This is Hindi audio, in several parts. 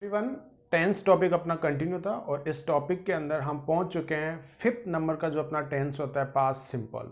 एवरीवन, टेंस टॉपिक अपना कंटिन्यू था और इस टॉपिक के अंदर हम पहुंच चुके हैं 5th नंबर का जो अपना टेंस होता है past simple.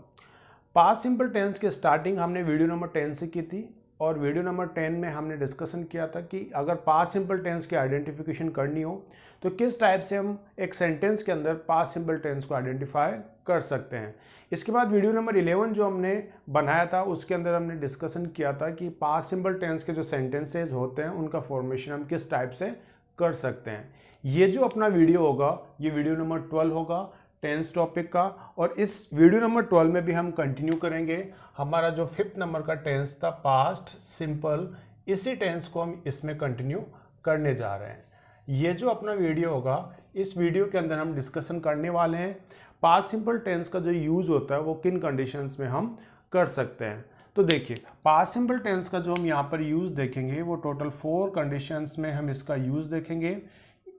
Past simple tense की स्टार्टिंग हमने वीडियो नंबर 10 से की थी और वीडियो नंबर 10 में हमने डिस्कशन किया था कि अगर पास्ट सिंपल टेंस की आइडेंटिफिकेशन करनी हो तो किस टाइप से हम एक सेंटेंस के अंदर पास्ट सिंपल टेंस को आइडेंटिफाई कर सकते हैं। इसके बाद वीडियो नंबर 11 जो हमने बनाया था उसके अंदर हमने डिस्कशन किया था कि पास्ट सिंपल टेंस के जो सेंटेंसेज होते हैं उनका फॉर्मेशन हम किस टाइप से कर सकते हैं। ये जो अपना वीडियो होगा ये वीडियो नंबर 12 होगा टेंस टॉपिक का, और इस वीडियो नंबर 12 में भी हम कंटिन्यू करेंगे हमारा जो 5th नंबर का टेंस था पास्ट सिंपल, इसी टेंस को हम इसमें कंटिन्यू करने जा रहे हैं। ये जो अपना वीडियो होगा इस वीडियो के अंदर हम डिस्कशन करने वाले हैं पास्ट सिंपल टेंस का जो यूज होता है वो किन कंडीशंस में हम कर सकते हैं। तो देखिए पास्ट सिंपल टेंस का जो हम यहाँ पर यूज देखेंगे वो टोटल 4 कंडीशंस में हम इसका यूज देखेंगे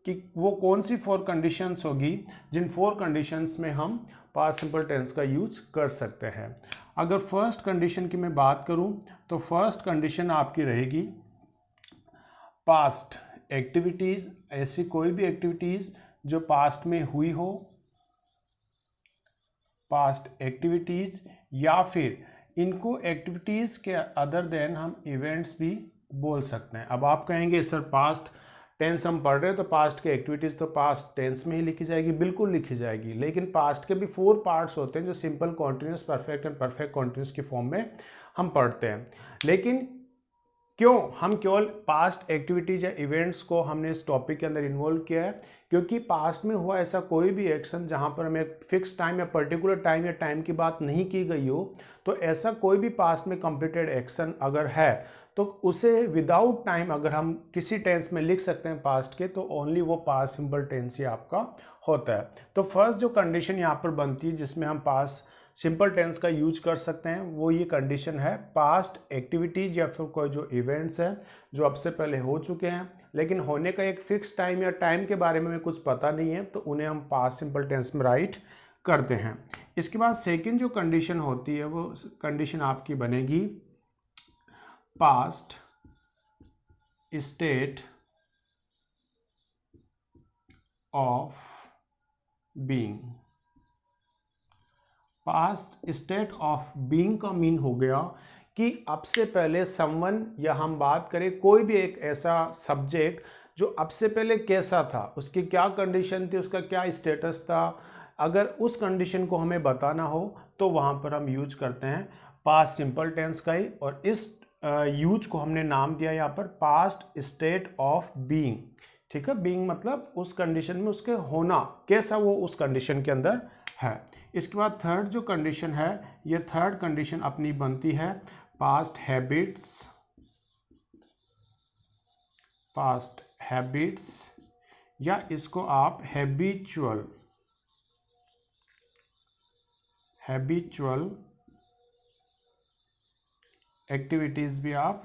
कि वो कौन सी 4 कंडीशंस होगी जिन 4 कंडीशंस में हम पास्ट सिंपल टेंस का यूज कर सकते हैं। अगर फर्स्ट कंडीशन की मैं बात करूं तो फर्स्ट कंडीशन आपकी रहेगी पास्ट एक्टिविटीज, ऐसी कोई भी एक्टिविटीज जो पास्ट में हुई हो, पास्ट एक्टिविटीज, या फिर इनको एक्टिविटीज के अदर देन हम इवेंट्स भी बोल सकते हैं। अब आप कहेंगे सर पास्ट टेंस हम पढ़ रहे हैं तो पास्ट की एक्टिविटीज तो पास्ट टेंस में ही लिखी जाएगी। बिल्कुल लिखी जाएगी, लेकिन पास्ट के भी 4 पार्ट्स होते हैं जो simple, continuous, perfect and perfect continuous की फॉर्म में हम पढ़ते हैं। लेकिन क्यों हम केवल पास्ट एक्टिविटीज या इवेंट्स को हमने इस टॉपिक के अंदर इन्वॉल्व किया है? क्योंकि पास्ट में हुआ ऐसा कोई भी एक्शन जहां पर हमें फिक्स टाइम या पर्टिकुलर टाइम या टाइम की बात नहीं की गई हो, तो ऐसा कोई भी पास्ट में कंप्लीटेड एक्शन अगर है तो उसे विदाउट टाइम अगर हम किसी टेंस में लिख सकते हैं पास्ट के, तो ओनली वो पास्ट सिंपल टेंस ही आपका होता है। तो फर्स्ट जो कंडीशन यहाँ पर बनती है जिसमें हम पास्ट सिंपल टेंस का यूज कर सकते हैं वो ये कंडीशन है पास्ट एक्टिविटीज या फिर कोई जो इवेंट्स है जो अब से पहले हो चुके हैं लेकिन होने का एक फिक्स टाइम या टाइम के बारे में हमें कुछ पता नहीं है, तो उन्हें हम पास्ट सिंपल टेंस में राइट करते हैं। इसके बाद सेकेंड जो कंडीशन होती है वो कंडीशन आपकी बनेगी past state of being. Past state of being का मीन हो गया कि अब से पहले समवन, या हम बात करें कोई भी एक ऐसा सब्जेक्ट जो अब से पहले कैसा था, उसकी क्या कंडीशन थी, उसका क्या स्टेटस था, अगर उस कंडीशन को हमें बताना हो तो वहाँ पर हम यूज करते हैं पास्ट सिंपल टेंस का ही, और इस यूज को हमने नाम दिया यहाँ पर पास्ट स्टेट ऑफ बीइंग। ठीक है, बीइंग मतलब उस कंडीशन में उसके होना, कैसा वो उस कंडीशन के अंदर है। इसके बाद थर्ड जो कंडीशन है, ये थर्ड कंडीशन अपनी बनती है पास्ट हैबिट्स, पास्ट हैबिट्स, या इसको आप हैबिचुअल एक्टिविटीज भी आप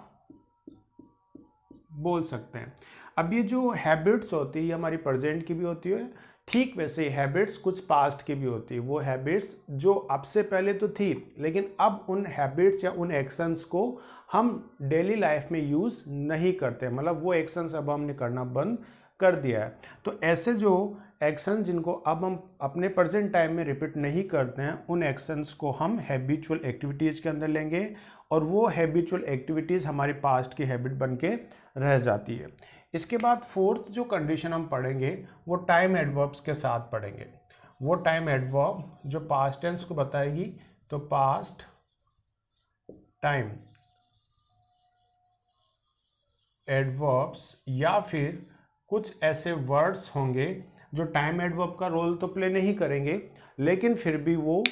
बोल सकते हैं। अब ये जो हैबिट्स होती है ये हमारी प्रेजेंट की भी होती है, ठीक वैसे ही हैबिट्स कुछ पास्ट की भी होती है। वो हैबिट्स जो अब से पहले तो थी लेकिन अब उन हैबिट्स या उन एक्शंस को हम डेली लाइफ में यूज़ नहीं करते, मतलब वो एक्शंस अब हमने करना बंद कर दिया है। तो ऐसे जो एक्शन जिनको अब हम अपने प्रेजेंट टाइम में रिपीट नहीं करते हैं उन एक्शंस को हम हैबिचुअल एक्टिविटीज़ के अंदर लेंगे, और वो हैबिचुअल एक्टिविटीज़ हमारी पास्ट की हैबिट बन के रह जाती है। इसके बाद फोर्थ जो कंडीशन हम पढ़ेंगे वो टाइम एडवर्ब्स के साथ पढ़ेंगे। वो टाइम एडवर्ब जो पास्ट टेंस को बताएगी, तो पास्ट टाइम एडवर्ब्स या फिर कुछ ऐसे वर्ड्स होंगे जो टाइम एडवर्ब का रोल तो प्ले नहीं करेंगे लेकिन फिर भी वो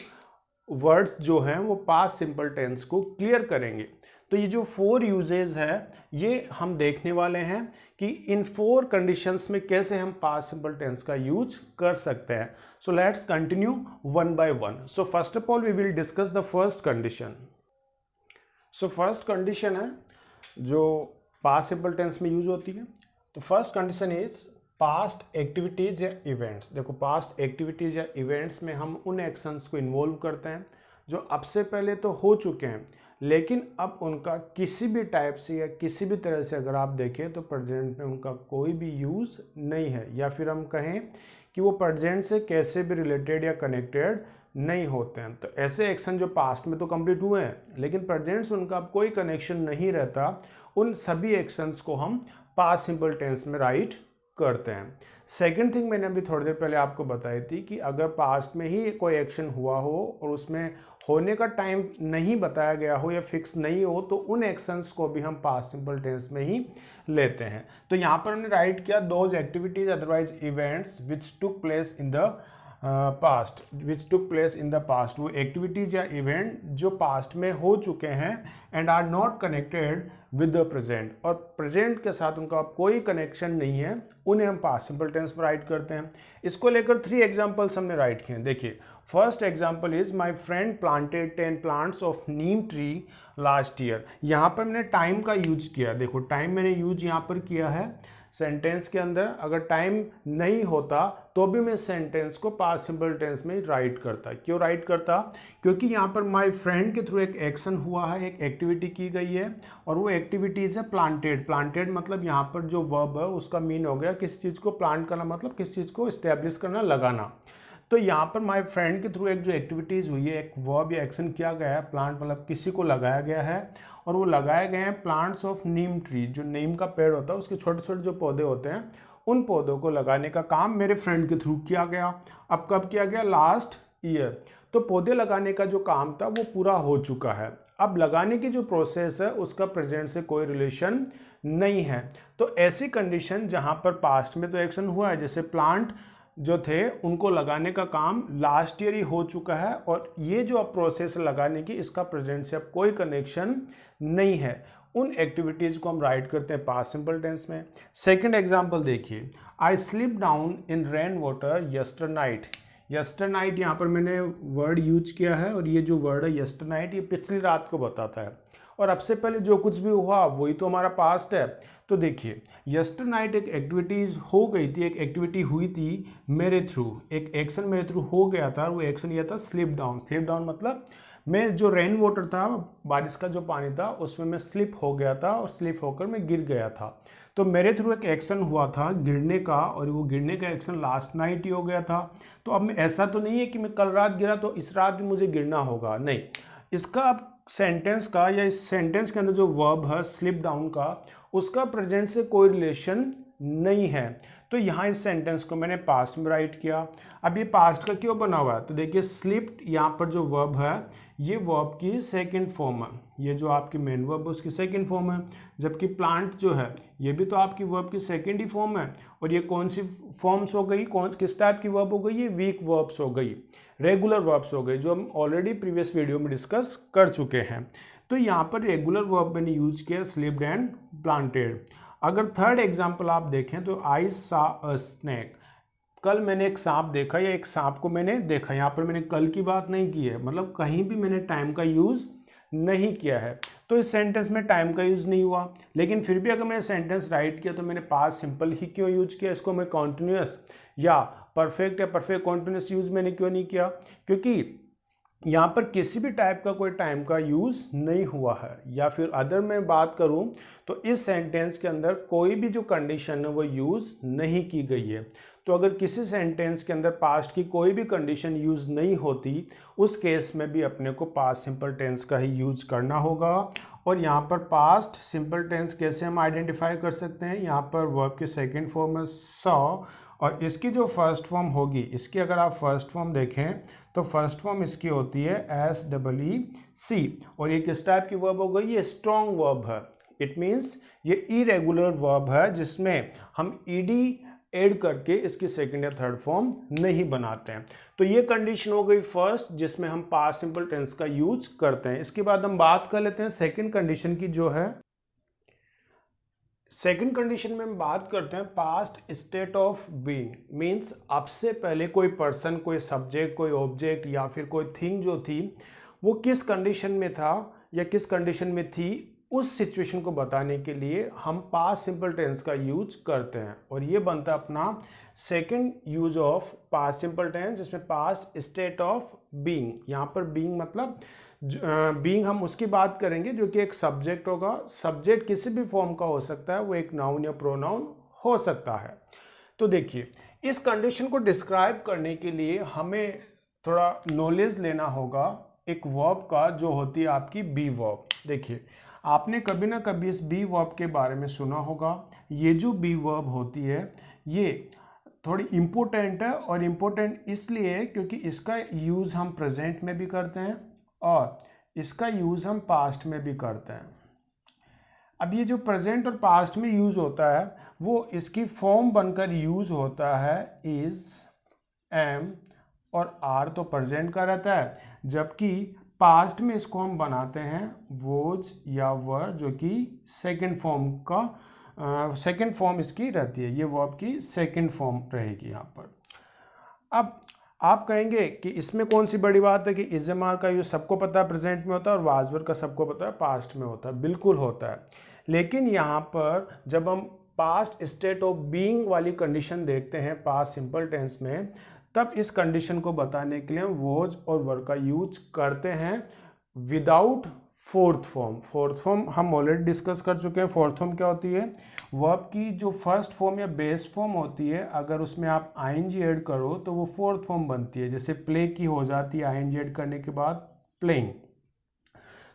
वर्ड्स जो हैं वो पास्ट सिंपल टेंस को क्लियर करेंगे। तो ये जो 4 यूजेज है ये हम देखने वाले हैं कि इन 4 कंडीशंस में कैसे हम पास्ट सिंपल टेंस का यूज कर सकते हैं। So let's continue one by one. So first of all we will discuss the first condition. So first condition है जो पास्ट सिंपल टेंस में यूज होती है। तो first condition is past activities या इवेंट्स। देखो पास्ट एक्टिविटीज या इवेंट्स में हम उन एक्शंस को इन्वॉल्व करते हैं जो अब से पहले तो हो चुके हैं लेकिन अब उनका किसी भी टाइप से या किसी भी तरह से अगर आप देखें तो प्रेजेंट में उनका कोई भी यूज़ नहीं है, या फिर हम कहें कि वो प्रेजेंट से कैसे भी रिलेटेड या कनेक्टेड नहीं होते हैं। तो ऐसे एक्शन जो पास्ट में तो कंप्लीट हुए हैं लेकिन प्रेजेंट से उनका अब कोई कनेक्शन नहीं रहता, उन सभी एक्शंस को हम पास्ट सिंपल टेंस में राइट करते हैं। सेकंड थिंग मैंने अभी थोड़ी देर पहले आपको बताई थी कि अगर पास्ट में ही कोई एक्शन हुआ हो और उसमें होने का टाइम नहीं बताया गया हो या फिक्स नहीं हो तो उन एक्शंस को भी हम पास्ट सिंपल टेंस में ही लेते हैं। तो यहाँ पर हमने राइट किया those activities otherwise events which took place in the past, which took place in the past, वो एक्टिविटीज या इवेंट जो पास्ट में हो चुके हैं and are not connected with the present, और प्रेजेंट के साथ उनका कोई कनेक्शन नहीं है, उन्हें हम पास्ट सिंपल टेंस में राइट करते हैं। इसको लेकर 3 एग्जांपल्स हमने राइट किए हैं। देखिए first example is my friend planted 10 plants of Neem tree last year. यहाँ पर मैंने टाइम का यूज किया, देखो टाइम मैंने यूज यहाँ पर किया है सेंटेंस के अंदर। अगर टाइम नहीं होता तो भी मैं सेंटेंस को पास्ट सिंपल टेंस में राइट करता। क्यों राइट करता? क्योंकि यहाँ पर माय फ्रेंड के थ्रू एक एक्शन हुआ है, एक एक्टिविटी की गई है और वो एक्टिविटीज़ है प्लांटेड। प्लांटेड मतलब यहाँ पर जो वर्ब है उसका मीन हो गया किसी चीज़ को प्लांट करना, मतलब किसी चीज़ को इस्टेब्लिश करना, लगाना। तो यहाँ पर माय फ्रेंड के थ्रू एक जो एक्टिविटीज़ हुई है, एक वर्ब या एक्शन किया गया है, प्लांट मतलब किसी को लगाया गया है, और वो लगाए गए हैं प्लांट्स ऑफ नीम ट्री, जो नीम का पेड़ होता है उसके छोटे छोटे जो पौधे होते हैं उन पौधों को लगाने का काम मेरे फ्रेंड के थ्रू किया गया। अब कब किया गया? Last year. तो पौधे लगाने का जो काम था वो पूरा हो चुका है। अब लगाने की जो प्रोसेस है उसका प्रेजेंट से कोई रिलेशन नहीं है। तो ऐसी कंडीशन जहाँ पर पास्ट में तो एक्शन हुआ है, जैसे प्लांट जो थे उनको लगाने का काम लास्ट ईयर ही हो चुका है, और ये जो अब प्रोसेस लगाने की इसका प्रेजेंट से अब कोई कनेक्शन नहीं है, उन एक्टिविटीज़ को हम राइट करते हैं पास्ट सिंपल टेंस में। सेकंड एग्जांपल देखिए, I slip down in rain water yester night. Yester night यहाँ पर मैंने वर्ड यूज किया है, और ये जो वर्ड है यस्टर नाइट ये पिछली रात को बताता है, और अब से पहले जो कुछ भी हुआ वही तो हमारा पास्ट है। तो देखिए यस्टर नाइट एक एक्टिविटीज़ हो गई थी, एक एक्टिविटी हुई थी मेरे थ्रू, एक एक्शन मेरे थ्रू हो गया था, वो एक्शन ये था स्लिप डाउन। स्लिप डाउन मतलब मैं जो रेन वाटर था, बारिश का जो पानी था उसमें मैं स्लिप हो गया था और स्लिप होकर मैं गिर गया था। तो मेरे थ्रू एक एक्शन हुआ था गिरने का, और वो गिरने का एक्शन लास्ट नाइट ही हो गया था। तो अब ऐसा तो नहीं है कि मैं कल रात गिरा तो इस रात भी मुझे गिरना होगा, नहीं। इसका अब सेंटेंस का या इस सेंटेंस के अंदर जो वर्ब है स्लिप डाउन का, उसका प्रेजेंट से कोई रिलेशन नहीं है। तो यहाँ इस सेंटेंस को मैंने पास्ट में राइट किया। अब ये पास्ट का क्यों बना हुआ है? तो देखिए स्लिप्ड यहाँ पर जो वर्ब है ये वर्ब की सेकंड फॉर्म है, ये जो आपकी मेन वर्ब है उसकी सेकंड फॉर्म है, जबकि प्लांट जो है ये भी तो आपकी वर्ब की सेकंड ही फॉर्म है। और ये कौन सी फॉर्म्स हो गई, किस टाइप की वर्ब हो गई? ये वीक वर्ब्स हो गई, रेगुलर वर्ब्स हो गई, जो हम ऑलरेडी प्रीवियस वीडियो में डिस्कस कर चुके हैं। तो यहाँ पर रेगुलर वर्ब मैंने यूज किया स्लिप्ड एंड प्लांटेड। अगर थर्ड एग्जाम्पल आप देखें तो आई सा अ स्नैक, कल मैंने एक सांप देखा या एक सांप को मैंने देखा, यहाँ पर मैंने कल की बात नहीं की है, मतलब कहीं भी मैंने टाइम का यूज़ नहीं किया है। तो इस सेंटेंस में टाइम का यूज़ नहीं हुआ, लेकिन फिर भी अगर मैंने सेंटेंस राइट किया तो मैंने पास्ट सिंपल ही क्यों यूज किया? इसको मैं कॉन्टिन्यूस या परफेक्ट या परफेक्ट कॉन्टिन्यूस यूज मैंने क्यों नहीं किया? क्योंकि यहाँ पर किसी भी टाइप का कोई टाइम का यूज़ नहीं हुआ है। या फिर अदर मैं बात करूँ तो इस सेंटेंस के अंदर कोई भी जो कंडीशन है वो यूज़ नहीं की गई है। तो अगर किसी सेंटेंस के अंदर पास्ट की कोई भी कंडीशन यूज़ नहीं होती, उस केस में भी अपने को पास्ट सिंपल टेंस का ही यूज करना होगा। और यहाँ पर पास्ट सिंपल टेंस कैसे हम आइडेंटिफाई कर सकते हैं? यहाँ पर वर्ब की सेकेंड फॉर्म है सॉ, और इसकी जो फर्स्ट फॉर्म होगी, इसकी अगर आप फर्स्ट फॉर्म देखें तो फर्स्ट फॉर्म इसकी होती है SEEC, और ये किस टाइप की वर्ब हो गई? ये स्ट्रॉन्ग वर्ब है। इट मीन्स ये इरेगुलर वर्ब है जिसमें हम ED ऐड करके इसकी सेकंड या थर्ड फॉर्म नहीं बनाते हैं। तो ये कंडीशन हो गई फर्स्ट जिसमें हम पास्ट सिंपल टेंस का यूज करते हैं। इसके बाद हम बात कर लेते हैं सेकंड कंडीशन की, जो है सेकंड कंडीशन में हम बात करते हैं past state of being. Means अब से पहले कोई पर्सन, कोई सब्जेक्ट, कोई ऑब्जेक्ट या फिर कोई थिंग जो थी वो किस कंडीशन में था या किस कंडीशन में थी, उस सिचुएशन को बताने के लिए हम पास्ट सिंपल टेंस का यूज करते हैं। और ये बनता है अपना second use of past simple tense, जिसमें पास्ट स्टेट ऑफ बीइंग। यहाँ पर बीइंग मतलब बीइंग हम उसकी बात करेंगे जो कि एक सब्जेक्ट होगा। सब्जेक्ट किसी भी फॉर्म का हो सकता है, वो एक नाउन या प्रोनाउन हो सकता है। तो देखिए, इस कंडीशन को डिस्क्राइब करने के लिए हमें थोड़ा नॉलेज लेना होगा एक वर्ब का, जो होती है आपकी बी वर्ब। देखिए, आपने कभी ना कभी इस बी वर्ब के बारे में सुना होगा। ये जो बी वर्ब होती है ये थोड़ी इम्पोर्टेंट है, और इम्पोर्टेंट इसलिए है क्योंकि इसका यूज़ हम प्रेजेंट में भी करते हैं और इसका यूज़ हम पास्ट में भी करते हैं। अब ये जो प्रेजेंट और पास्ट में यूज़ होता है वो इसकी फॉर्म बनकर यूज़ होता है इज़, एम और आर तो प्रेजेंट का रहता है, जबकि पास्ट में इसको हम बनाते हैं वोज या वर, जो कि सेकंड फॉर्म का सेकंड फॉर्म इसकी रहती है। ये वर्ब की सेकंड फॉर्म रहेगी यहाँ पर। अब आप कहेंगे कि इसमें कौन सी बड़ी बात है कि इज़-एम-आर का यूज़ सबको पता है प्रेजेंट में होता है और वाज-वर का सबको पता है पास्ट में होता है। बिल्कुल होता है, लेकिन यहाँ पर जब हम पास्ट स्टेट ऑफ बीइंग वाली कंडीशन देखते हैं पास्ट सिंपल टेंस में, तब इस कंडीशन को बताने के लिए हम वॉज और वर का यूज करते हैं without fourth form. Fourth form हम ऑलरेडी डिस्कस कर चुके हैं। फोर्थ फॉर्म क्या होती है? वर्ब की जो फर्स्ट फॉर्म या बेस फॉर्म होती है, अगर उसमें आप आईएनजी ऐड करो तो वो फोर्थ फॉर्म बनती है। जैसे प्ले की हो जाती है आईएनजी ऐड करने के बाद प्लेइंग।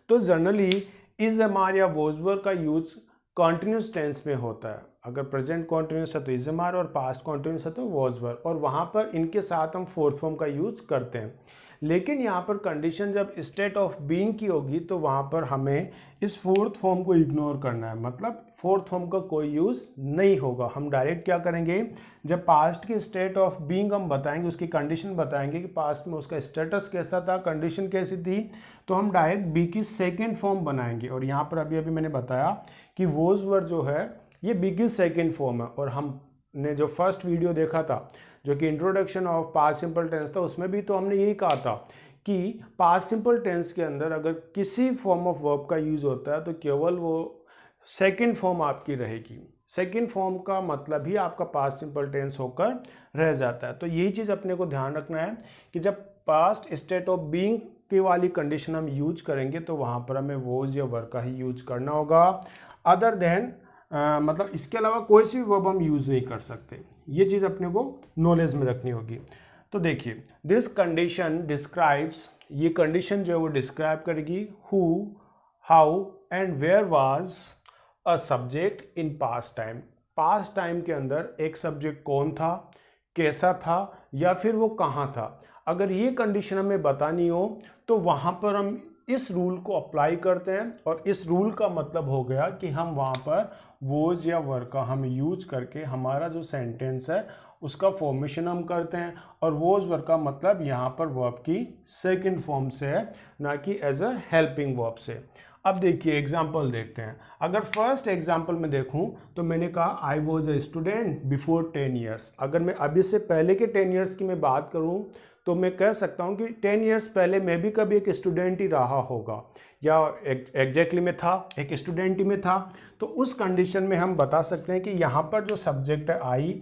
तो जनरली इज़-एम-आर या वॉज-वर का यूज कॉन्टिन्यूस टेंस में होता है। अगर प्रेजेंट कॉन्टिन्यूस है तो इज़-एम-आर और पास्ट कॉन्टिन्यूस है तो वॉज-वर, और वहाँ पर इनके साथ हम फोर्थ फॉर्म का यूज करते हैं। लेकिन यहाँ पर कंडीशन जब स्टेट ऑफ बीइंग की होगी तो वहाँ पर हमें इस फोर्थ फॉर्म को इग्नोर करना है, मतलब फोर्थ फॉर्म का कोई यूज़ नहीं होगा। हम डायरेक्ट क्या करेंगे, जब पास्ट की स्टेट ऑफ बीइंग हम बताएंगे, उसकी कंडीशन बताएंगे कि पास्ट में उसका स्टेटस कैसा था, कंडीशन कैसी थी, तो हम डायरेक्ट बी की सेकेंड फॉर्म बनाएंगे। और यहाँ पर अभी मैंने बताया कि वोज वर जो है ये बी की सेकेंड फॉर्म है। और हमने जो फर्स्ट वीडियो देखा था जो कि introduction of past simple tense था, उसमें भी तो हमने यही कहा था कि पास्ट सिंपल टेंस के अंदर अगर किसी फॉर्म ऑफ वर्ब का यूज़ होता है तो केवल वो सेकेंड फॉर्म आपकी रहेगी। सेकेंड फॉर्म का मतलब ही आपका पास्ट सिंपल टेंस होकर रह जाता है। तो यही चीज़ अपने को ध्यान रखना है कि जब पास्ट स्टेट ऑफ बीइंग की वाली कंडीशन हम यूज करेंगे तो वहाँ पर हमें वोज या वर का ही यूज करना होगा। अदर देन मतलब इसके अलावा कोई सी भी वर्ब हम यूज़ नहीं कर सकते। ये चीज़ अपने को नॉलेज में रखनी होगी। तो देखिए, दिस कंडीशन डिस्क्राइब्स, ये कंडीशन जो है वो डिस्क्राइब करेगी who, how and where was a subject in past time. Past time के अंदर एक सब्जेक्ट कौन था, कैसा था, या फिर वो कहाँ था। अगर ये कंडीशन हमें बतानी हो तो वहाँ पर हम इस रूल को अप्लाई करते हैं, और इस रूल का मतलब हो गया कि हम वहाँ पर वोज या वर का हम यूज करके हमारा जो सेंटेंस है उसका फॉर्मेशन हम करते हैं। और वोज वर का मतलब यहाँ पर वर्ब की सेकंड फॉर्म से है, ना कि एज अ हेल्पिंग वर्ब से। अब देखिए एग्जाम्पल देखते हैं। अगर फर्स्ट एग्जाम्पल में देखूं तो मैंने कहा I was a student before 10 years. अगर मैं अभी से पहले के 10 ईयर्स की मैं बात करूं तो मैं कह सकता हूं कि 10 ईयर्स पहले मैं भी कभी एक स्टूडेंट ही रहा होगा, या एग्जैक्टली में था, एक स्टूडेंट ही में था। तो उस कंडीशन में हम बता सकते हैं कि यहाँ पर जो सब्जेक्ट है आई,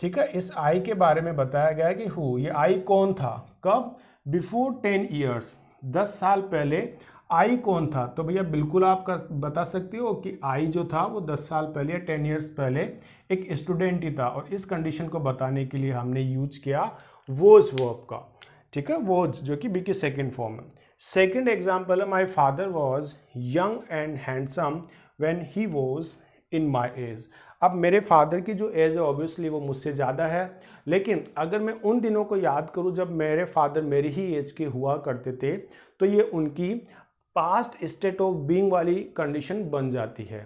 ठीक है, इस आई के बारे में बताया गया है कि हु, ये आई कौन था, कब, बिफोर 10 ईयर्स, 10 साल पहले आई कौन था। तो भैया बिल्कुल आप बता सकते हो कि आई जो था वो 10 साल पहले या 10 ईयर्स पहले एक स्टूडेंट ही था। और इस कंडीशन को बताने के लिए हमने यूज किया वोज वर्ब का, ठीक है, वोज जो कि बी की सेकेंड फॉर्म है। सेकेंड एग्जाम्पल है my father was young and handsome when he was in my age. अब मेरे फादर की जो एज है ऑब्वियसली वो मुझसे ज़्यादा है, लेकिन अगर मैं उन दिनों को याद करूं जब मेरे फादर मेरी ही एज के हुआ करते थे तो ये उनकी पास्ट स्टेट ऑफ बीइंग वाली कंडीशन बन जाती है।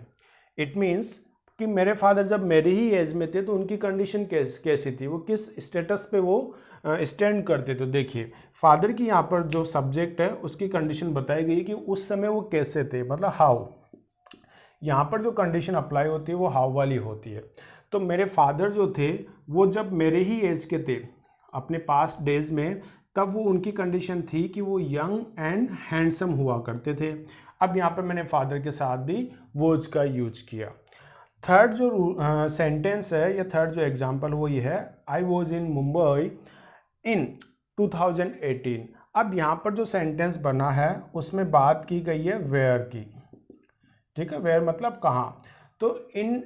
इट मीन्स कि मेरे फादर जब मेरी ही एज में थे तो उनकी कंडीशन कैसी थी, वो किस स्टेटस पे वो स्टैंड करते थे। देखिए फादर की यहाँ पर जो सब्जेक्ट है उसकी कंडीशन बताई गई कि उस समय वो कैसे थे, मतलब हाउ। यहाँ पर जो कंडीशन अप्लाई होती है वो हाउ वाली होती है। तो मेरे फादर जो थे वो जब मेरे ही एज के थे अपने पास्ट डेज में, तब वो उनकी कंडीशन थी कि वो यंग एंड हैंडसम हुआ करते थे। अब यहाँ पर मैंने फादर के साथ भी वोज का यूज किया। थर्ड जो सेंटेंस है या थर्ड जो एग्जांपल वो ये है, आई वॉज इन मुंबई इन 2018। अब यहाँ पर जो सेंटेंस बना है उसमें बात की गई है वेयर की, ठीक है। वेयर मतलब कहाँ। तो इन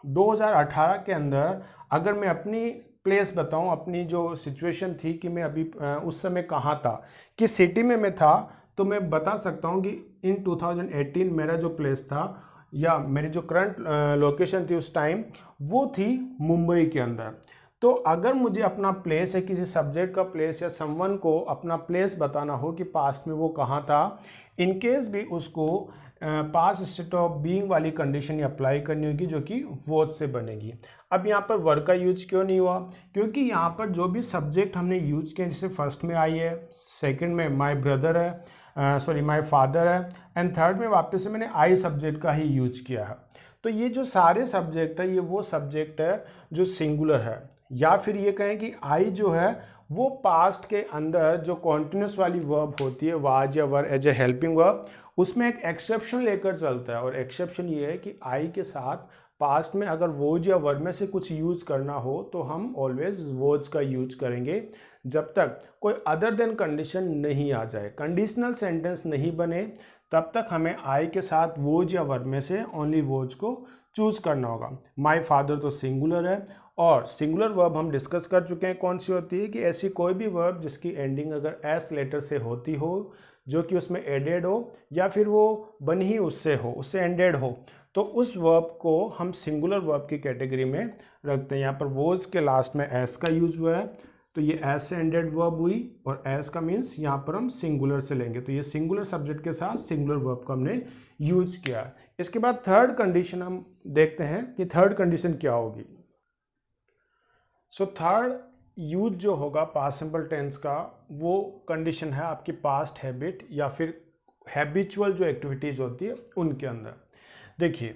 2018 के अंदर अगर मैं अपनी प्लेस बताऊं, अपनी जो सिचुएशन थी कि मैं अभी उस समय कहाँ था, किस सिटी में मैं था, तो मैं बता सकता हूं कि इन 2018 मेरा जो प्लेस था या मेरी जो करंट लोकेशन थी उस टाइम, वो थी मुंबई के अंदर। तो अगर मुझे अपना प्लेस है, किसी सब्जेक्ट का प्लेस या समवन को अपना प्लेस बताना हो कि पास्ट में वो कहाँ था, इन केस भी उसको पास्ट स्टेट ऑफ बीइंग वाली कंडीशन अप्लाई करनी होगी जो कि वॉज से बनेगी। अब यहाँ पर वर का यूज क्यों नहीं हुआ, क्योंकि यहाँ पर जो भी सब्जेक्ट हमने यूज किए, जैसे फर्स्ट में आई है, सेकंड में माय ब्रदर है, माय फादर है, एंड थर्ड में वापस से मैंने आई सब्जेक्ट का ही यूज किया है। तो ये जो सारे सब्जेक्ट है, ये वो सब्जेक्ट है जो सिंगुलर है, या फिर ये कहें कि आई जो है वो पास्ट के अंदर जो कॉन्टिन्यूस वाली वर्ब होती है, वाज या were as a helping verb, उसमें एक एक्सेप्शन लेकर चलता है। और एक्सेप्शन ये है कि आई के साथ पास्ट में अगर वोज या वर में से कुछ यूज करना हो तो हम ऑलवेज वोज का यूज करेंगे, जब तक कोई अदर देन कंडीशन नहीं आ जाए, कंडीशनल सेंटेंस नहीं बने, तब तक हमें आई के साथ वोज या वर में से ओनली वोज को चूज करना होगा। माय फादर तो सिंगुलर है, और सिंगुलर वर्ब हम डिस्कस कर चुके हैं कौन सी होती है, कि ऐसी कोई भी वर्ब जिसकी एंडिंग अगर एस लेटर से होती हो, जो कि उसमें एडेड हो या फिर वो बनी ही उससे हो, उससे एंडेड हो, तो उस वर्ब को हम सिंगुलर वर्ब की कैटेगरी में रखते हैं। यहाँ पर वोज के लास्ट में एस का यूज हुआ है, तो ये एस से एंडेड वर्ब हुई, और एस का मीन्स यहाँ पर हम सिंगुलर से लेंगे, तो ये सिंगुलर सब्जेक्ट के साथ सिंगुलर वर्ब का हमने यूज किया। इसके बाद थर्ड कंडीशन हम देखते हैं कि थर्ड कंडीशन क्या होगी। सो थर्ड यूज जो होगा पास्ट सिंपल टेंस का, वो कंडीशन है आपकी पास्ट हैबिट या फिर हैबिचुअल जो एक्टिविटीज़ होती है उनके अंदर। देखिए,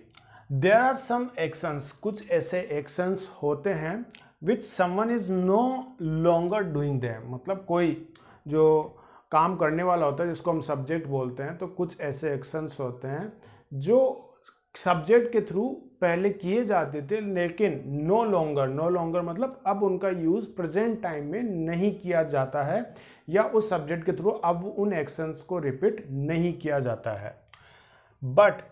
देयर आर सम एक्शंस, कुछ ऐसे एक्शंस होते हैं which someone is no longer doing them, मतलब कोई जो काम करने वाला होता है जिसको हम सब्जेक्ट बोलते हैं, तो कुछ ऐसे एक्शंस होते हैं जो सब्जेक्ट के थ्रू पहले किए जाते थे, लेकिन नो लॉन्गर मतलब अब उनका यूज प्रेजेंट टाइम में नहीं किया जाता है, या उस सब्जेक्ट के थ्रू अब उन एक्शंस को रिपीट नहीं किया जाता है। बट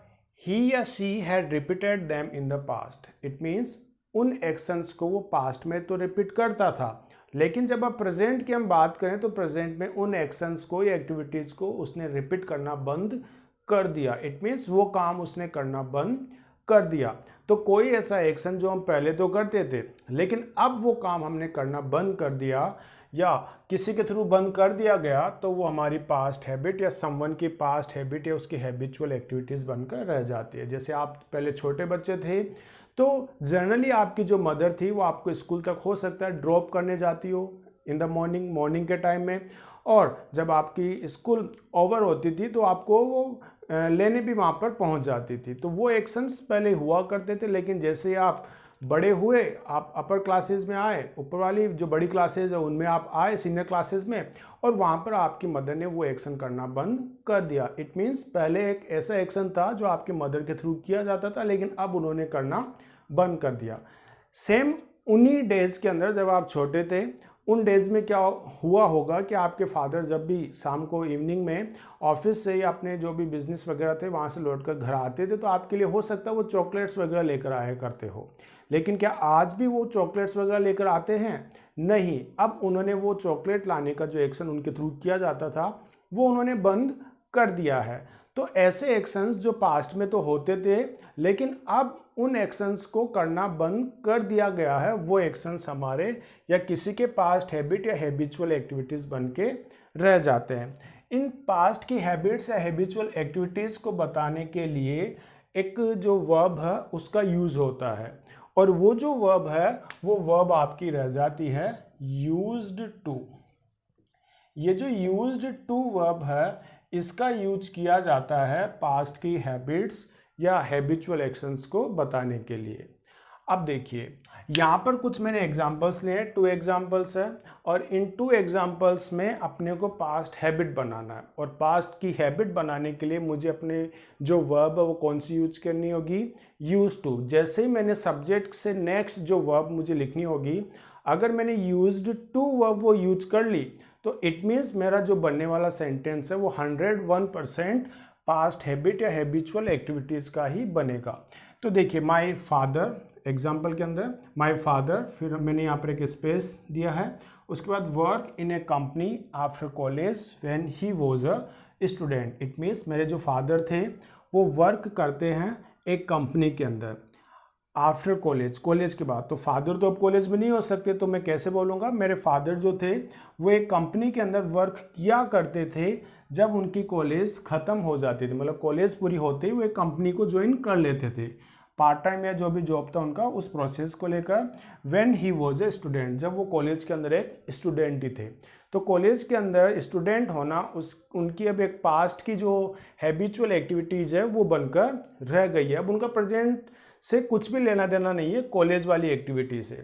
ही या she had repeated them in the past, it means उन एक्शंस को वो पास्ट में तो रिपीट करता था, लेकिन जब आप प्रेजेंट की हम बात करें तो प्रेजेंट में उन एक्शंस को या एक्टिविटीज को उसने रिपीट करना बंद कर दिया। इट मीन्स वो काम उसने करना बंद कर दिया। तो कोई ऐसा एक्शन जो हम पहले तो करते थे, लेकिन अब वो काम हमने करना बंद कर दिया या किसी के थ्रू बंद कर दिया गया, तो वो हमारी पास्ट हैबिट या समवन की पास्ट हैबिट या उसकी हैबिचुअल एक्टिविटीज़ बनकर रह जाती है। जैसे आप पहले छोटे बच्चे थे तो जनरली आपकी जो मदर थी वो आपको स्कूल तक हो सकता है ड्रॉप करने जाती हो इन द मॉर्निंग के टाइम में, और जब आपकी स्कूल ओवर होती थी तो आपको वो लेने भी वहाँ पर पहुँच जाती थी। तो वो एक्शंस पहले हुआ करते थे, लेकिन जैसे आप बड़े हुए, आप अपर क्लासेस में आए, ऊपर वाली जो बड़ी क्लासेज है उनमें आप आए, सीनियर क्लासेस में, और वहाँ पर आपकी मदर ने वो एक्शन करना बंद कर दिया। इट मीन्स पहले एक ऐसा एक्शन था जो आपके मदर के थ्रू किया जाता था, लेकिन अब उन्होंने करना बंद कर दिया। सेम उन्हीं डेज के अंदर जब आप छोटे थे, उन डेज में क्या हुआ होगा कि आपके फादर जब भी शाम को इवनिंग में ऑफिस से या अपने जो भी बिजनेस वगैरह थे वहाँ से लौटकर घर आते थे, तो आपके लिए हो सकता है वो चॉकलेट्स वगैरह लेकर आया करते हो, लेकिन क्या आज भी वो चॉकलेट्स वगैरह लेकर आते हैं? नहीं। अब उन्होंने वो चॉकलेट लाने का जो एक्शन उनके थ्रू किया जाता था वो उन्होंने बंद कर दिया है। तो ऐसे एक्शंस जो पास्ट में तो होते थे, लेकिन अब उन एक्शंस को करना बंद कर दिया गया है, वो एक्शंस हमारे या किसी के पास्ट हैबिट या हैबिचुअल एक्टिविटीज़ बन के रह जाते हैं। इन पास्ट की हैबिट्स या हैबिचुअल एक्टिविटीज़ को बताने के लिए एक जो वर्ब है उसका यूज़ होता है, और वो जो वर्ब है वो वर्ब आपकी रह जाती है यूज्ड टू। ये जो यूज्ड टू वर्ब है इसका यूज किया जाता है पास्ट की हैबिट्स या हैबिचुअल एक्शंस को बताने के लिए। अब देखिए, यहाँ पर कुछ मैंने एग्जांपल्स लिए हैं, 2 एग्जांपल्स है, और इन 2 एग्जांपल्स में अपने को पास्ट हैबिट बनाना है, और पास्ट की हैबिट बनाने के लिए मुझे अपने जो वर्ब है वो कौन सी यूज करनी होगी? Use to. जैसे ही मैंने सब्जेक्ट से नेक्स्ट जो वर्ब मुझे लिखनी होगी, अगर मैंने यूज्ड टू वर्ब वो यूज कर ली, तो इट मीन्स मेरा जो बनने वाला सेंटेंस है वो 101% पास्ट हैबिट या हैबिचुअल एक्टिविटीज़ का ही बनेगा। तो देखिए माय फादर, एग्जाम्पल के अंदर माय फादर, फिर मैंने यहाँ पर एक स्पेस दिया है, उसके बाद work in A company after college when he was a student. It means मेरे जो फादर थे वो वर्क करते हैं एक कंपनी के अंदर आफ्टर कॉलेज, कॉलेज के बाद। तो फादर तो अब कॉलेज में नहीं हो सकते, तो मैं कैसे बोलूँगा, मेरे फादर जो थे वो एक कंपनी के अंदर वर्क किया करते थे जब उनकी कॉलेज ख़त्म हो जाती थी, मतलब कॉलेज पूरी होते ही वो एक कंपनी को ज्वाइन कर लेते थे, पार्ट टाइम या जो भी जॉब था उनका, उस प्रोसेस को लेकर। When he was a student, जब वो कॉलेज के अंदर एक स्टूडेंट ही थे। तो कॉलेज के अंदर स्टूडेंट होना उनकी अब एक पास्ट की जो हैबिचुअल एक्टिविटीज़ है वो बनकर रह गई है। अब उनका प्रेजेंट से कुछ भी लेना देना नहीं है कॉलेज वाली एक्टिविटी से।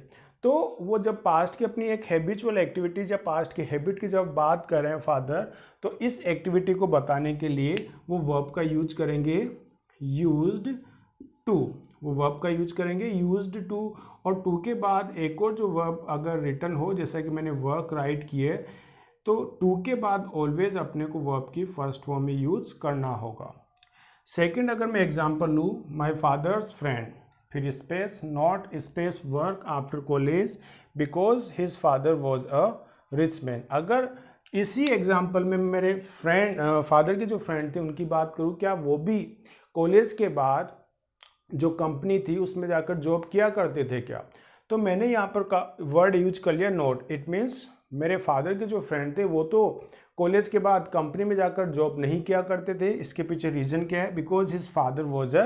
तो वो जब पास्ट की अपनी एक हैबिचुअल एक्टिविटीज या पास्ट की हैबिट की जब बात कर रहे हैं फादर, तो इस एक्टिविटी को बताने के लिए वो वर्ब का यूज करेंगे यूज्ड टू, वो वर्ब का यूज करेंगे यूज्ड टू। और टू के बाद एक और जो वर्ब अगर रिटर्न हो, जैसा कि मैंने वर्क राइट किए, तो टू के बाद ऑलवेज अपने को वर्ब की फर्स्ट फॉर्म में यूज करना होगा। सेकंड अगर मैं एग्जांपल लूँ, माय फादर्स फ्रेंड, फिर space not space work after college because his father was a rich man. अगर इसी एग्जांपल में मेरे फ्रेंड फादर के जो फ्रेंड थे उनकी बात करूँ, क्या वो भी कॉलेज के बाद जो कंपनी थी उसमें जाकर जॉब किया करते थे क्या? तो मैंने यहाँ पर वर्ड यूज कर लिया नॉट। इट मीन्स मेरे फादर के जो फ्रेंड थे वो तो कॉलेज के बाद कंपनी में जाकर जॉब नहीं किया करते थे। इसके पीछे रीज़न क्या है? Because his father was a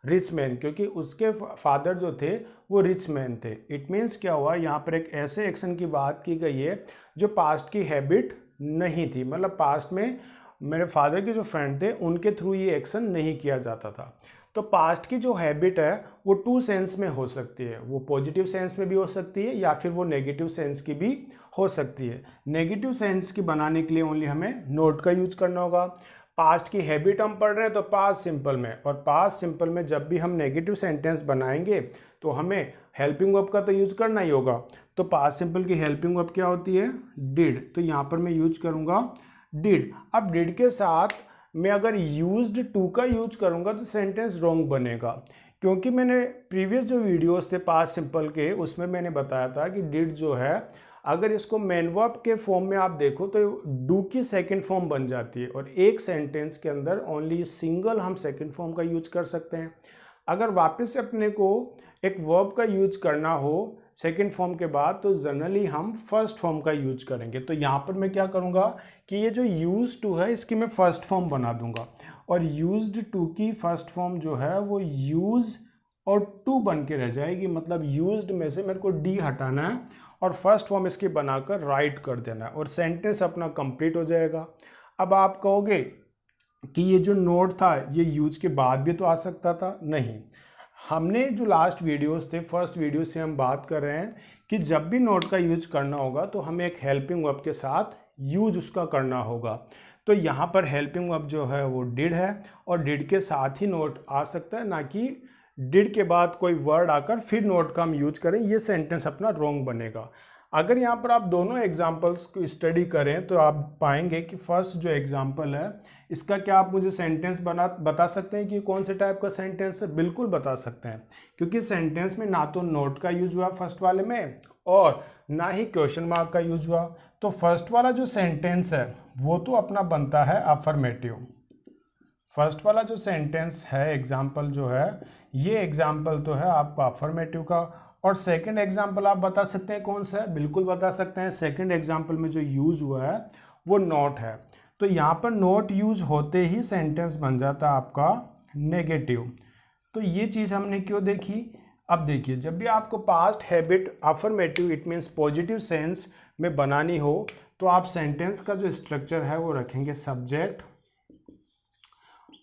rich man, क्योंकि उसके फादर जो थे वो रिच मैन थे। इट मीन्स क्या हुआ, यहाँ पर एक ऐसे एक्शन की बात की गई है जो पास्ट की हैबिट नहीं थी, मतलब पास्ट में मेरे फादर के जो फ्रेंड थे उनके थ्रू ये एक्शन नहीं किया जाता था। तो पास्ट की जो हैबिट है वो टू सेंस में हो सकती है, वो पॉजिटिव सेंस में भी हो सकती है या फिर वो नेगेटिव सेंस की भी हो सकती है। नेगेटिव सेंस की बनाने के लिए ओनली हमें नोट का यूज करना होगा। पास्ट की हैबिट हम पढ़ रहे हैं तो पास्ट सिंपल में, और पास्ट सिंपल में जब भी हम नेगेटिव सेंटेंस बनाएंगे तो हमें हेल्पिंग वर्ब का तो यूज करना ही होगा। तो पास्ट सिंपल की हेल्पिंग वर्ब क्या होती है? डिड। तो यहाँ पर मैं यूज करूँगा डिड। अब डिड के साथ मैं अगर यूज्ड टू का यूज करूंगा तो सेंटेंस रॉन्ग बनेगा, क्योंकि मैंने प्रीवियस जो वीडियोस थे पास्ट सिंपल के उसमें मैंने बताया था कि डिड जो है अगर इसको मेन वर्ब के फॉर्म में आप देखो तो डू की सेकंड फॉर्म बन जाती है, और एक सेंटेंस के अंदर ओनली सिंगल हम सेकंड फॉर्म का यूज कर सकते हैं। अगर वापस से अपने को एक वर्ब का यूज करना हो सेकेंड फॉर्म के बाद तो जनरली हम फर्स्ट फॉर्म का यूज करेंगे। तो यहाँ पर मैं क्या करूँगा कि ये जो यूज टू है इसकी मैं फर्स्ट फॉर्म बना दूंगा, और यूज्ड टू की फर्स्ट फॉर्म जो है वो यूज और टू बन के रह जाएगी। मतलब यूज्ड में से मेरे को डी हटाना है और फर्स्ट फॉर्म इसकी बनाकर राइट कर देना है, और सेंटेंस अपना कंप्लीट हो जाएगा। अब आप कहोगे कि ये जो नोट था ये यूज के बाद भी तो आ सकता था, नहीं। हमने जो लास्ट वीडियोस थे, फर्स्ट वीडियो से हम बात कर रहे हैं कि जब भी नोट का यूज करना होगा तो हमें एक हेल्पिंग वर्ब के साथ यूज उसका करना होगा। तो यहाँ पर हेल्पिंग वर्ब जो है वो डिड है, और डिड के साथ ही नोट आ सकता है, ना कि डिड के बाद कोई वर्ड आकर फिर नोट का हम यूज करें, ये सेंटेंस अपना रॉन्ग बनेगा। अगर यहाँ पर आप दोनों एग्जाम्पल्स को स्टडी करें तो आप पाएंगे कि फर्स्ट जो एग्जाम्पल है इसका क्या आप मुझे सेंटेंस बता सकते हैं कि कौन से टाइप का सेंटेंस है? बिल्कुल बता सकते हैं, क्योंकि सेंटेंस में ना तो नोट का यूज हुआ फर्स्ट वाले में और ना ही क्वेश्चन मार्क का यूज हुआ। तो फर्स्ट वाला जो सेंटेंस है वो तो अपना बनता है अफर्मेटिव। फर्स्ट वाला जो सेंटेंस है एग्जाम्पल जो है ये एग्जाम्पल तो है आपका अफर्मेटिव का। और सेकंड एग्जाम्पल आप बता सकते हैं कौन सा है? बिल्कुल बता सकते हैं। सेकंड एग्जाम्पल में जो यूज हुआ है वो नॉट है, तो यहाँ पर नॉट यूज होते ही सेंटेंस बन जाता है आपका नेगेटिव। तो ये चीज़ हमने क्यों देखी? अब देखिए, जब भी आपको past habit affirmative it means positive sense में बनानी हो तो आप सेंटेंस का जो स्ट्रक्चर है वो रखेंगे सब्जेक्ट,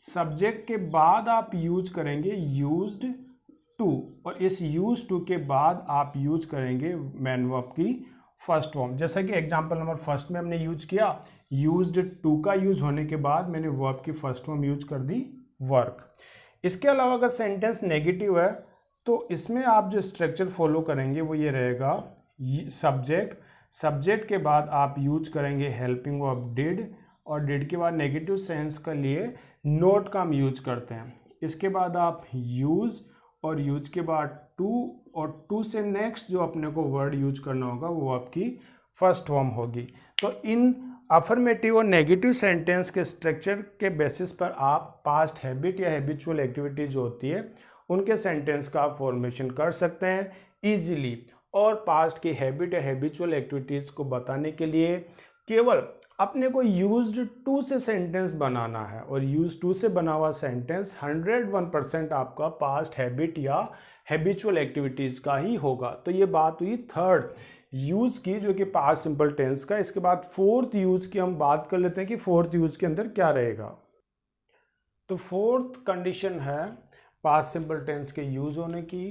सब्जेक्ट के बाद आप यूज करेंगे यूज्ड टू, और इस यूज टू के बाद आप यूज करेंगे मेन वर्ब की फर्स्ट फॉर्म। जैसा कि एग्जांपल नंबर फर्स्ट में हमने यूज किया, यूज्ड टू का यूज होने के बाद मैंने वर्ब की फर्स्ट फॉर्म यूज कर दी वर्क। इसके अलावा अगर सेंटेंस नेगेटिव है तो इसमें आप जो स्ट्रक्चर फॉलो करेंगे वो ये रहेगा सब्जेक्ट, सब्जेक्ट के बाद आप यूज करेंगे हेल्पिंग वर्ब डिड, और डिड के बाद नेगेटिव सेंस के लिए नोट का हम यूज करते हैं। इसके बाद आप यूज, और यूज के बाद टू, और टू से नेक्स्ट जो अपने को वर्ड यूज करना होगा वो आपकी फर्स्ट फॉर्म होगी। तो इन अफर्मेटिव और नेगेटिव सेंटेंस के स्ट्रक्चर के बेसिस पर आप पास्ट हैबिट या हैबिचुअल एक्टिविटी जो होती है उनके सेंटेंस का आप फॉर्मेशन कर सकते हैं ईजिली। और पास्ट की हैबिट या हैबिचुअल एक्टिविटीज़ को बताने के लिए केवल अपने को यूज्ड टू से सेंटेंस बनाना है, और यूज टू से बना हुआ सेंटेंस 101% आपका पास्ट हैबिट या हैबिचुअल एक्टिविटीज़ का ही होगा। तो ये बात हुई थर्ड यूज की, जो कि पास्ट सिंपल टेंस का। इसके बाद फोर्थ यूज की हम बात कर लेते हैं कि फोर्थ यूज के अंदर क्या रहेगा। तो फोर्थ कंडीशन है पास्ट सिंपल टेंस के यूज होने की,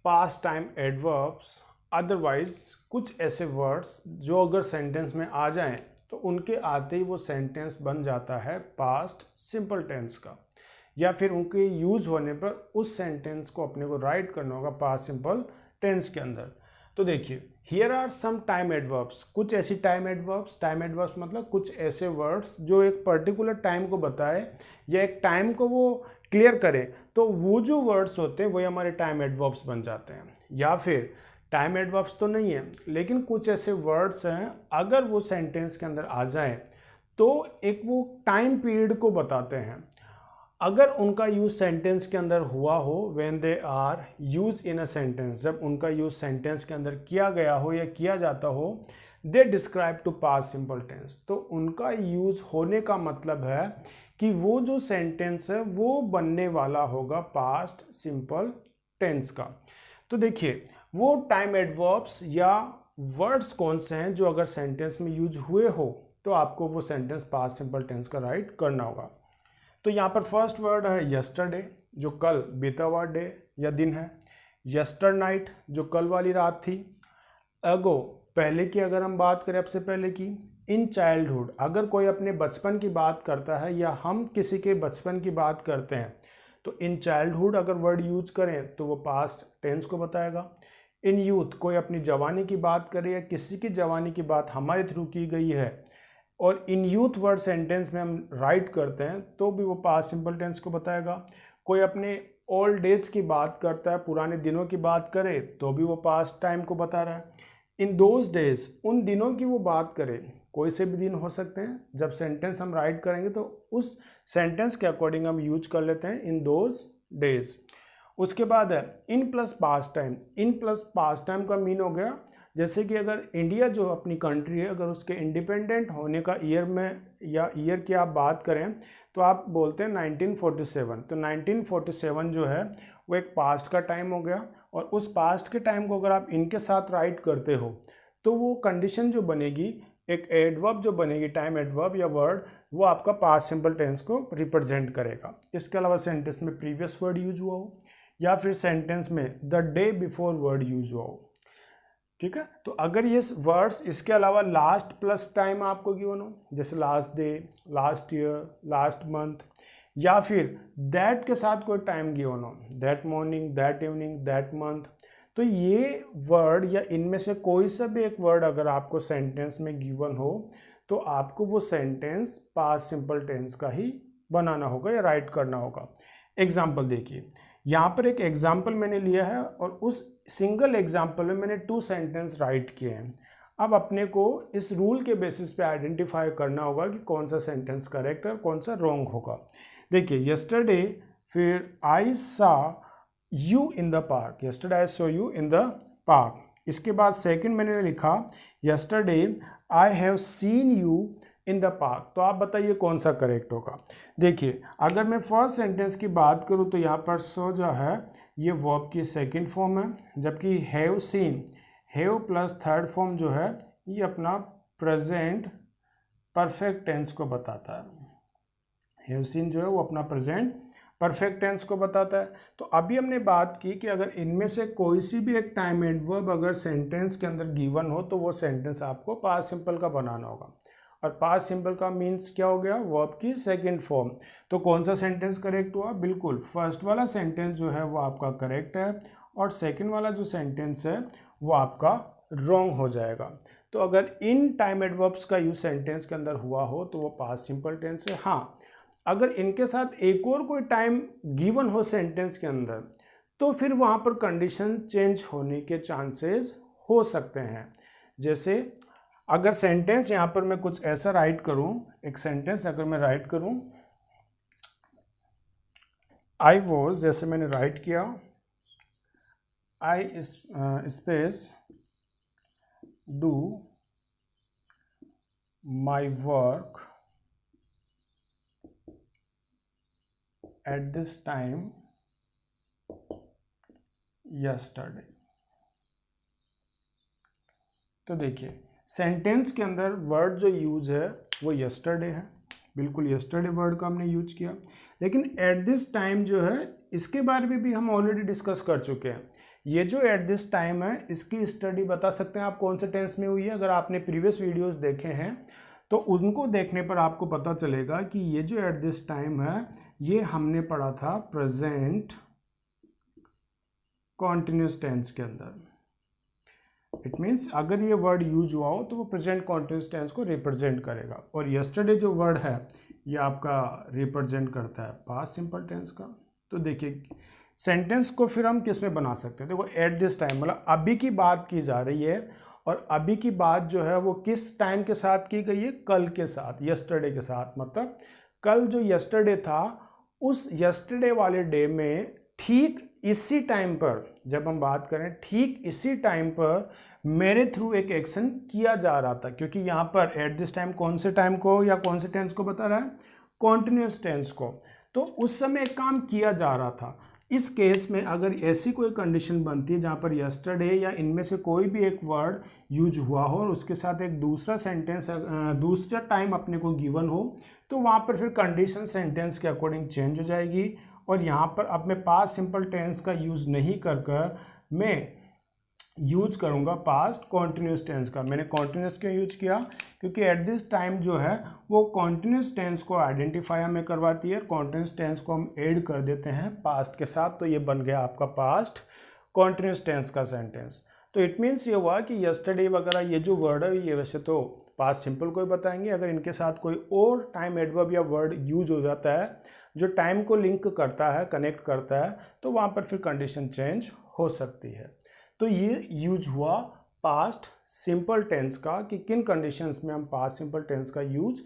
पास्ट टाइम एडवर्ब्स, अदरवाइज कुछ ऐसे वर्ड्स जो अगर सेंटेंस में आ जाएं तो उनके आते ही वो सेंटेंस बन जाता है पास्ट सिंपल टेंस का, या फिर उनके यूज होने पर उस सेंटेंस को अपने को राइट करना होगा पास्ट सिंपल टेंस के अंदर। तो देखिए, here are some time adverbs, कुछ ऐसी टाइम एडवर्ब्स मतलब कुछ ऐसे वर्ड्स जो एक पर्टिकुलर टाइम को बताए या एक टाइम को वो क्लियर करे, तो वो जो वर्ड्स होते हैं वही हमारे टाइम एडवर्ब्स बन जाते हैं। या फिर टाइम एडवर्ब्स तो नहीं है, लेकिन कुछ ऐसे वर्ड्स हैं अगर वो सेंटेंस के अंदर आ जाएं तो एक वो टाइम पीरियड को बताते हैं। अगर उनका यूज सेंटेंस के अंदर हुआ हो, when they are use in a sentence, जब उनका यूज सेंटेंस के अंदर किया गया हो या किया जाता हो, they describe to past simple tense, तो उनका यूज होने का मतलब है कि वो जो सेंटेंस है वो बनने वाला होगा पास्ट सिंपल टेंस का। तो देखिए, वो टाइम एडवर्ब्स या वर्ड्स कौन से हैं जो अगर सेंटेंस में यूज हुए हो तो आपको वो सेंटेंस पास्ट सिंपल टेंस का राइट करना होगा। तो यहाँ पर फर्स्ट वर्ड है यस्टरडे, जो कल बीता हुआ डे या दिन है। यस्टर नाइट, जो कल वाली रात थी। अगो, पहले की अगर हम बात करें, अब से पहले की। इन चाइल्डहुड, अगर कोई अपने बचपन की बात करता है या हम किसी के बचपन की बात करते हैं तो इन चाइल्डहुड अगर वर्ड यूज करें तो वो पास्ट टेंस को बताएगा। इन यूथ, कोई अपनी जवानी की बात करे या किसी की जवानी की बात हमारे थ्रू की गई है और इन यूथ वर्ड सेंटेंस में हम राइट करते हैं तो भी वो पास्ट सिंपल टेंस को बताएगा। कोई अपने ओल्ड डेज की बात करता है, पुराने दिनों की बात करे तो भी वो पास्ट टाइम को बता रहा है। इन दोज डेज, उन दिनों की वो बात करे, कोई से भी दिन हो सकते हैं। जब सेंटेंस हम राइट करेंगे तो उस सेंटेंस के अकॉर्डिंग हम यूज कर लेते हैं इन दोज डेज। उसके बाद है in plus past time. In plus past time का मीन हो गया, जैसे कि अगर इंडिया जो अपनी कंट्री है, अगर उसके इंडिपेंडेंट होने का ईयर में या ईयर की आप बात करें तो आप बोलते हैं 1947। तो 1947 जो है वो एक पास्ट का टाइम हो गया, और उस पास्ट के टाइम को अगर आप इनके साथ राइट करते हो तो वो कंडीशन जो बनेगी, एक एडवर्ब जो बनेगी, टाइम एडवर्ब या वर्ड, वो आपका पास्ट सिंपल टेंस को रिप्रेजेंट करेगा। इसके अलावा सेंटेंस में प्रीवियस वर्ड यूज हुआ हो या फिर सेंटेंस में the day before word use हुआ हो। ठीक है, तो अगर ये वर्ड्स इसके अलावा लास्ट प्लस टाइम आपको गिवन हो, जैसे last day, last year, last month, या फिर दैट के साथ कोई टाइम गिवन हो, that morning, that evening, that month, तो ये वर्ड या इनमें से कोई सा भी एक वर्ड अगर आपको सेंटेंस में गिवन हो तो आपको वो सेंटेंस पास्ट सिंपल टेंस का ही बनाना होगा या राइट करना होगा। एग्जाम्पल देखिए, यहाँ पर एक एग्जाम्पल मैंने लिया है और उस सिंगल एग्जाम्पल में मैंने 2 सेंटेंस राइट किए हैं। अब अपने को इस रूल के बेसिस पे आइडेंटिफाई करना होगा कि कौन सा सेंटेंस करेक्ट है और कौन सा रॉन्ग होगा। देखिए, यस्टरडे, फिर आई सा you in the park, yesterday I saw you in the park. इसके बाद सेकंड मैंने लिखा yesterday I have seen you in the park. तो आप बताइए कौन सा करेक्ट होगा। देखिए, अगर मैं फर्स्ट सेंटेंस की बात करूँ तो यहाँ पर सो जो है ये वर्ब की सेकंड फॉर्म है, जबकि have seen, have plus third form जो है ये अपना प्रेजेंट परफेक्ट टेंस को बताता है। हैव सीन जो है वो अपना प्रेजेंट परफेक्ट टेंस को बताता है। तो अभी हमने बात की कि अगर इनमें से कोई सी भी एक टाइम एडवर्ब अगर सेंटेंस के अंदर गिवन हो तो वो सेंटेंस आपको पास्ट सिंपल का बनाना होगा, और पास्ट सिंपल का मीन्स क्या हो गया, वर्ब की सेकंड फॉर्म। तो कौन सा सेंटेंस करेक्ट हुआ, बिल्कुल फर्स्ट वाला सेंटेंस जो है वो आपका करेक्ट है और सेकंड वाला जो सेंटेंस है वो आपका रॉन्ग हो जाएगा। तो अगर इन टाइम एडवर्ब्स का यूज सेंटेंस के अंदर हुआ हो तो वो पास्ट सिंपल टेंस है। हाँ, अगर इनके साथ एक और कोई टाइम गिवन हो सेंटेंस के अंदर तो फिर वहाँ पर कंडीशन चेंज होने के चांसेस हो सकते हैं। जैसे अगर सेंटेंस यहाँ पर मैं कुछ ऐसा राइट करूँ, एक सेंटेंस अगर मैं राइट करूँ, आई वॉज, जैसे मैंने राइट किया I space do my work at this time yesterday. तो देखिए सेंटेंस के अंदर वर्ड जो यूज है वो यस्टरडे है, बिल्कुल यस्टरडे वर्ड का हमने यूज किया। लेकिन एट दिस टाइम जो है इसके बारे में भी हम ऑलरेडी डिस्कस कर चुके हैं। ये जो एट दिस टाइम है इसकी स्टडी बता सकते हैं आप कौन से टेंस में हुई है। अगर आपने प्रीवियस वीडियोस देखे हैं तो उनको देखने पर आपको पता चलेगा कि ये जो एट दिस टाइम है ये हमने पढ़ा था प्रेजेंट कॉन्टिन्यूस टेंस के अंदर। इट मीन्स अगर ये वर्ड यूज हुआ हो तो वो प्रेजेंट कॉन्टिन्यूस टेंस को रिप्रेजेंट करेगा। और यस्टरडे जो वर्ड है ये आपका रिप्रेजेंट करता है पास्ट सिंपल टेंस का। तो देखिए सेंटेंस को फिर हम किस में बना सकते हैं। देखो एट दिस टाइम मतलब अभी की बात की जा रही है और अभी की बात जो है वो किस टाइम के साथ की गई है, कल के साथ, यस्टरडे के साथ। मतलब कल जो यस्टरडे था उस यस्टरडे वाले डे में ठीक इसी टाइम पर, जब हम बात करें ठीक इसी टाइम पर मेरे थ्रू एक एक्शन किया जा रहा था। क्योंकि यहाँ पर एट दिस टाइम कौन से टाइम को या कौन से टेंस को बता रहा है, कॉन्टिन्यूस टेंस को। तो उस समय एक काम किया जा रहा था। इस केस में अगर ऐसी कोई कंडीशन बनती है जहाँ पर यस्टरडे या इनमें से कोई भी एक वर्ड यूज हुआ हो और उसके साथ एक दूसरा सेंटेंस दूसरा टाइम अपने को गिवन हो तो वहाँ पर फिर कंडीशन सेंटेंस के अकॉर्डिंग चेंज हो जाएगी। और यहाँ पर अब मैं पास्ट सिंपल टेंस का यूज़ नहीं कर मैं यूज करूँगा पास्ट कॉन्टिन्यूस टेंस का। मैंने कॉन्टिन्यूस क्यों यूज किया, क्योंकि एट दिस टाइम जो है वो कॉन्टिन्यूस टेंस को आइडेंटिफाई हमें करवाती है। कॉन्टिन्यूस टेंस को हम ऐड कर देते हैं पास्ट के साथ, तो ये बन गया आपका पास्ट कॉन्टिन्यूस टेंस का सेंटेंस। तो इट मीन्स ये हुआ कि यस्टरडे वगैरह ये जो वर्ड है ये वैसे तो पास्ट सिंपल को ही बताएंगे। अगर इनके साथ कोई और टाइम एडवर्ब या वर्ड यूज हो जाता है जो टाइम को लिंक करता है, कनेक्ट करता है, तो वहाँ पर फिर कंडीशन चेंज हो सकती है। तो ये यूज हुआ पास्ट सिंपल टेंस का कि किन कंडीशंस में हम पास्ट सिंपल टेंस का यूज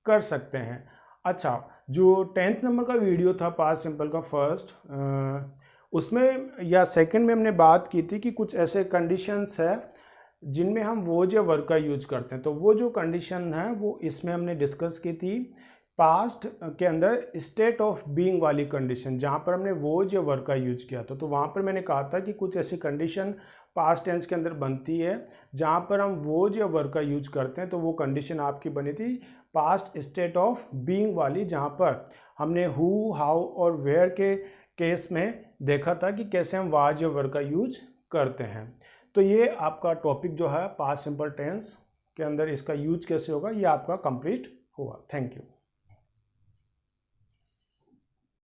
कर सकते हैं। अच्छा, जो 10th नंबर का वीडियो था पास्ट सिंपल का फर्स्ट, उसमें या सेकंड में हमने बात की थी कि कुछ ऐसे कंडीशंस है जिनमें हम वोज या वर्क का यूज करते हैं। तो वो जो कंडीशन है वो इसमें हमने डिस्कस की थी पास्ट के अंदर स्टेट ऑफ बीइंग वाली कंडीशन, जहाँ पर हमने वोज या वर्क का यूज किया था। तो वहाँ पर मैंने कहा था कि कुछ ऐसी कंडीशन पास्ट टेंस के अंदर बनती है जहाँ पर हम वोज या वर्क का यूज करते हैं। तो वो कंडीशन आपकी बनी थी पास्ट स्टेट ऑफ बीइंग वाली, जहाँ पर हमने हु, हाउ और वेयर के केस में देखा था कि कैसे हम वाज या वर्क का यूज करते हैं। तो ये आपका टॉपिक जो है पास्ट सिंपल टेंस के अंदर इसका यूज कैसे होगा ये आपका कंप्लीट हुआ। Thank you.